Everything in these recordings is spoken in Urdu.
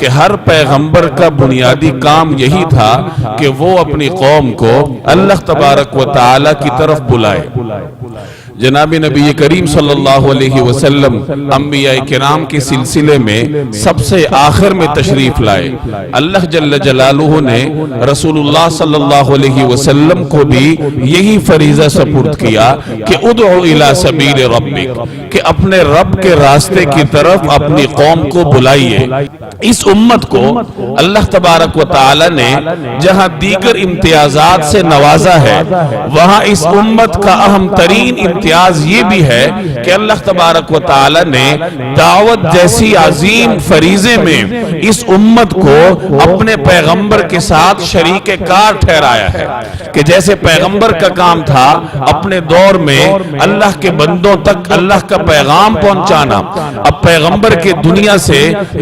کہ ہر پیغمبر کا بنیادی کام یہی تھا کہ وہ اپنی قوم کو اللہ تبارک و تعالی کی طرف بلائے۔ جناب نبی کریم صلی اللہ علیہ وسلم انبیاء کرام کے سلسلے میں سب سے آخر میں تشریف لائے۔ اللہ جل جلالہ نے رسول اللہ صلی اللہ علیہ وسلم کو بھی یہی فریضہ سپرد کیا کہ ادعو الی سبیل ربک، کہ اپنے رب کے راستے کی طرف اپنی قوم کو بلائیے۔ اس امت کو اللہ تبارک و تعالی نے جہاں دیگر امتیازات سے نوازا ہے، وہاں اس امت کا اہم ترین امتیاز یہ بھی ہے کہ اللہ تبارک و تعالی نے دعوت جیسی عظیم فریضے میں اس امت کو اپنے پیغمبر کے ساتھ شریک کار ٹھہرایا ہے، کہ جیسے پیغمبر کا کام تھا اپنے دور میں اللہ کے بندوں تک اللہ کا پیغام پہنچانا، اب پیغمبر کے دنیا سے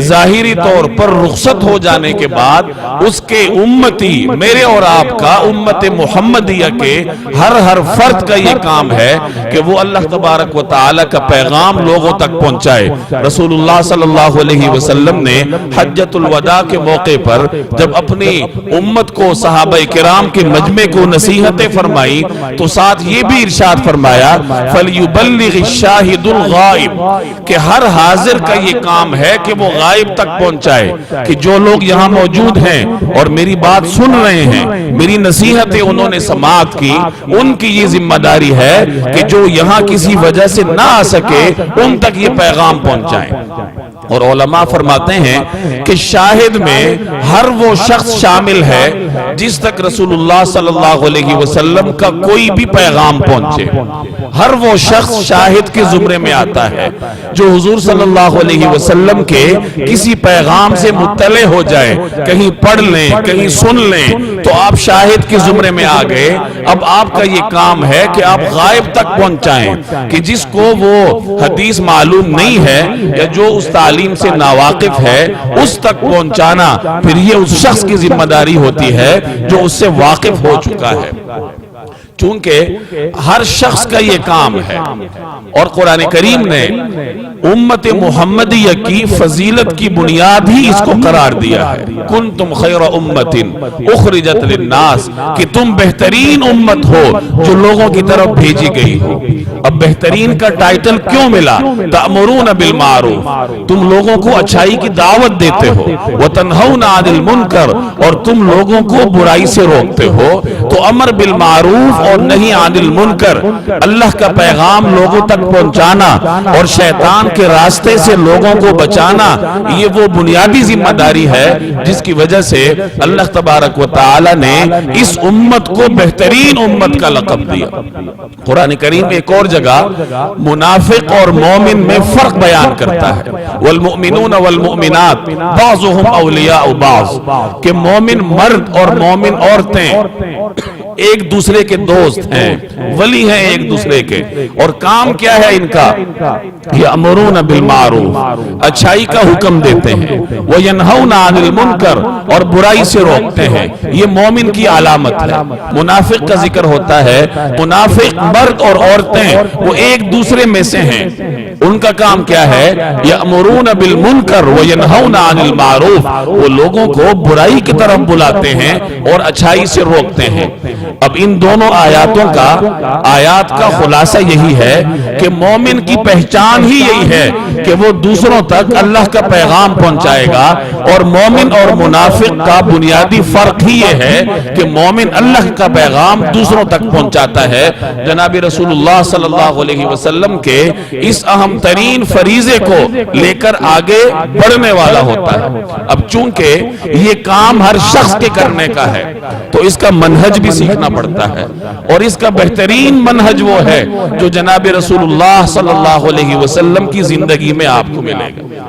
ظاہری طور پر رخصت ہو جانے کے بعد اس کے امتی میرے اور آپ کا امت محمدیہ کے ہر فرد کا یہ کام ہے کہ وہ اللہ تبارک و تعالی کا پیغام لوگوں تک پہنچائے۔ رسول اللہ صلی اللہ علیہ وسلم نے حجۃ الوداع کے موقع پر جب اپنی امت کو صحابہ کرام کے مجمع کو نصیحتیں فرمائی تو ساتھ یہ بھی ارشاد فرمایا فَلْيُبَلِّغِ الشَّاهِدُ الْغَائِبُ، کہ ہر حاضر کا یہ کام ہے کہ وہ غائب تک پہنچائے، کہ جو لوگ یہاں موجود ہیں اور میری بات سن رہے ہیں، میری نصیحتیں انہوں نے سماعت کی، ان کی یہ ذمہ داری ہے کہ جو یہاں کسی وجہ سے نہ آ سکے ان تک یہ پیغام پہنچائیں۔ اور علماء فرماتے ہیں کہ شاہد میں ہر وہ شخص شامل ہے جس تک رسول اللہ صلی اللہ علیہ وسلم کا کوئی بھی پیغام پہنچے، ہر وہ شخص شاہد کے زمرے میں آتا ہے۔ جو حضور صلی اللہ علیہ وسلم کے کسی پیغام سے مطلع ہو جائے، کہیں پڑھ لیں کہیں سن لیں تو آپ شاہد کے زمرے میں آ گئے۔ اب آپ کا یہ کام ہے کہ آپ غائب تک پہنچائیں، کہ جس کو وہ حدیث معلوم نہیں ہے یا جو اس تعلیم سے ناواقف ہے اس تک پہنچانا پھر یہ اس شخص کی ذمہ داری ہوتی ہے جو اس سے واقف ہو چکا ہے۔ چونکہ ہر شخص کا یہ کام ہے اور قرآن کریم نے امت محمدیہ کی فضیلت کی بنیاد ہی اس کو قرار دیا ہے۔ کنتم خیر امت اخرجت للناس، کہ تم بہترین امت ہو جو لوگوں کی طرف بھیجی گئی ہو۔ اب بہترین کا ٹائٹل کیوں ملا؟ تأمرون بالمعروف، تم لوگوں کو اچھائی کی دعوت دیتے ہو، وتنہون عن المنکر، اور تم لوگوں کو برائی سے روکتے ہو۔ تو امر بالمعروف اور نہیں عن المنکر، اللہ کا پیغام لوگوں تک پہنچانا اور شیطان کے راستے سے لوگوں کو بچانا، یہ وہ بنیادی ذمہ داری ہے جس کی وجہ سے اللہ تبارک و تعالی نے اس امت کو بہترین امت کا لقب دیا۔ قرآن کریم ایک اور جگہ منافق اور مومن میں فرق بیان کرتا ہے، والمؤمنون والمؤمنات بعضهم اولیاء بعض، کہ مومن مرد اور مومن عورتیں ایک دوسرے کے دوست ہیں، ولی ہیں ایک دوسرے کے، اور کام کیا ہے ان کا؟ یأمرون بالمعروف، اچھائی کا حکم دیتے ہیں، وینہون عن المنکر، اور برائی سے روکتے ہیں۔ یہ مومن کی علامت ہے۔ منافق کا ذکر ہوتا ہے، منافق مرد اور عورتیں وہ ایک دوسرے میں سے ہیں، ان کا کام کیا ہے؟ یأمرون بالمنکر وینہون عن المعروف، وہ لوگوں کو برائی کی طرف بلاتے ہیں اور اچھائی سے روکتے ہیں۔ اب ان دونوں آیات کا خلاصہ یہی ہے کہ مومن کی پہچان ہی یہی ہے کہ وہ دوسروں تک اللہ کا پیغام پہنچائے گا، اور مومن اور منافق کا بنیادی فرق ہی یہ ہے کہ مومن اللہ کا پیغام دوسروں تک پہنچاتا ہے۔ جناب رسول اللہ صلی اللہ علیہ وسلم کے اس اہم ترین فریضے کو لے کر آگے بڑھنے والا ہوتا ہے۔ اب چونکہ یہ کام ہر شخص کے کرنے کا ہے تو اس کا منہج بھی سیکھنا پڑتا ہے، اور اس کا بہترین منہج وہ ہے جو جناب رسول اللہ صلی اللہ علیہ وسلم کی زندگی میں آپ کو ملے گا۔